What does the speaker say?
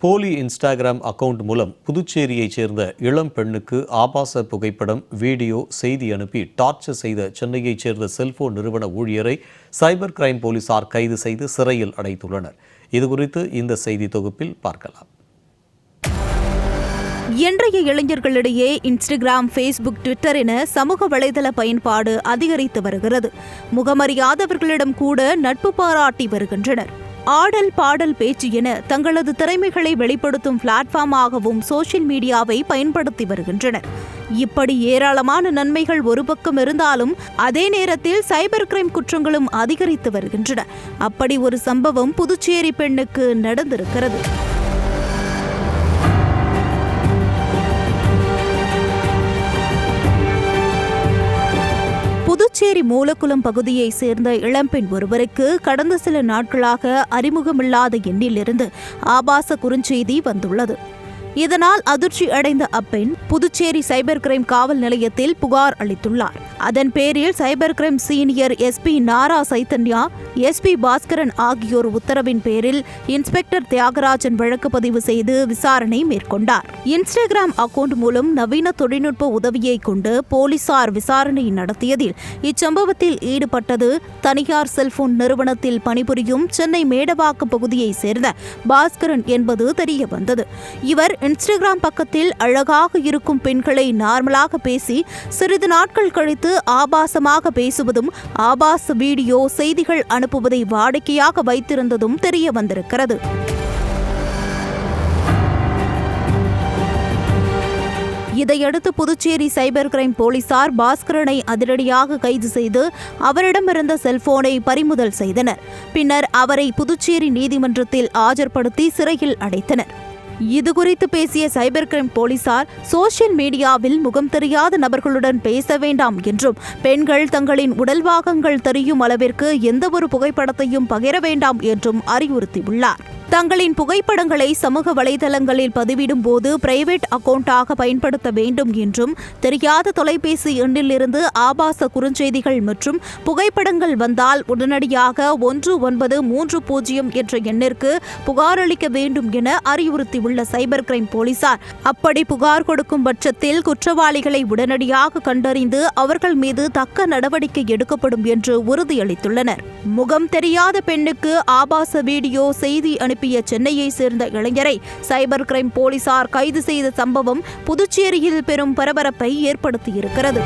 போலி Instagram account மூலம் புதுச்சேரியைச் சேர்ந்த இளம் பெண்ணுக்கு ஆபாச புகைப்படம், வீடியோ, செய்தி அனுப்பி டார்ச்சர் செய்த சென்னையைச் சேர்ந்த செல்போன் நிறுவன ஊழியரை சைபர் கிரைம் போலீசார் கைது செய்து சிறையில் அடைத்துள்ளனர். இதுகுறித்து இந்த செய்தி தொகுப்பில் பார்க்கலாம். இன்றைய இளைஞர்களிடையே இன்ஸ்டாகிராம், ஃபேஸ்புக், ட்விட்டர் என சமூக வலைதள பயன்பாடு அதிகரித்து வருகிறது. முகமறியாதவர்களிடம் கூட நட்பு பாராட்டி வருகின்றனர். ஆடல், பாடல், பேச்சு என தங்களது திறமைகளை வெளிப்படுத்தும் பிளாட்ஃபார்மாகவும் சோஷியல் மீடியாவை பயன்படுத்தி வருகின்றனர். இப்படி ஏராளமான நன்மைகள் ஒரு பக்கம் இருந்தாலும் அதே நேரத்தில் சைபர் கிரைம் குற்றங்களும் அதிகரித்து வருகின்றன. அப்படி ஒரு சம்பவம் புதுச்சேரி பெண்ணுக்கு நடந்திருக்கிறது. புதுச்சேரி மூலக்குளம் பகுதியை சேர்ந்த இளம்பெண் ஒருவருக்கு கடந்த சில நாட்களாக அறிமுகமில்லாத எண்ணிலிருந்து ஆபாச குறுஞ்செய்தி வந்துள்ளது. இதனால் அதிர்ச்சி அடைந்த அப்பெண் புதுச்சேரி சைபர் கிரைம் காவல் நிலையத்தில் புகார் அளித்துள்ளார். அதன் பேரில் சைபர் கிரைம் சீனியர் SP நாரா சைத்தன்யா, SP பாஸ்கரன் ஆகியோர் உத்தரவின் பேரில் இன்ஸ்பெக்டர் தியாகராஜன் வழக்கு பதிவு செய்து விசாரணை மேற்கொண்டார். இன்ஸ்டாகிராம் அக்கவுண்ட் மூலம் நவீன தொழில்நுட்ப உதவியை கொண்டு போலீசார் விசாரணை நடத்தியதில் இச்சம்பவத்தில் ஈடுபட்டது தனியார் செல்போன் நிறுவனத்தில் பணிபுரியும் சென்னை மேடவாக்கம் பகுதியைச் சேர்ந்த பாஸ்கரன் என்பது தெரியவந்தது. இவர் இன்ஸ்டாகிராம் பக்கத்தில் அழகாக இருக்கும் பெண்களை நார்மலாக பேசி சிறிது நாட்கள் கழித்து ஆபாசமாக பேசுவதும், ஆபாச வீடியோ, செய்திகள் அனுப்புவதை வாடிக்கையாக வைத்திருந்ததும் தெரிய வந்திருக்கிறது. இதையடுத்து புதுச்சேரி சைபர் கிரைம் போலீசார் பாஸ்கரனை அதிரடியாக கைது செய்து அவரிடமிருந்த செல்போனை பறிமுதல் செய்தனர். பின்னர் அவரை புதுச்சேரி நீதிமன்றத்தில் ஆஜர்படுத்தி சிறையில் அடைத்தனர். இதுகுறித்து பேசிய சைபர் கிரைம் போலீசார் சோஷியல் மீடியாவில் முகம் தெரியாத நபர்களுடன் பேச வேண்டாம் என்றும், பெண்கள் தங்களின் உடல் பாகங்கள் தெரியும் அளவிற்கு எந்தவொரு புகைப்படத்தையும் பகிர வேண்டாம் என்றும் அறிவுறுத்தியுள்ளார். தங்களின் புகைப்படங்களை சமூக வலைதளங்களில் பதிவிடும் போது பிரைவேட் அக்கவுண்டாக பயன்படுத்த வேண்டும் என்றும், தெரியாத தொலைபேசி எண்ணிலிருந்து ஆபாச குறுஞ்செய்திகள் மற்றும் புகைப்படங்கள் வந்தால் உடனடியாக 1930 என்ற எண்ணிற்கு புகார் அளிக்க வேண்டும் என அறிவுறுத்தியுள்ள சைபர் கிரைம் போலீசார், அப்படி புகார் கொடுக்கும் பட்சத்தில் குற்றவாளிகளை உடனடியாக கண்டறிந்து அவர்கள் மீது தக்க நடவடிக்கை எடுக்கப்படும் என்று உறுதியளித்துள்ளனர். முகம் தெரியாத பெண்ணுக்கு ஆபாச வீடியோ, செய்தி அனுப்பிய சென்னையை சேர்ந்த இளைஞரை சைபர் கிரைம் போலீசார் கைது செய்த சம்பவம் புதுச்சேரியில் பெரும் பரபரப்பை ஏற்படுத்தியிருக்கிறது.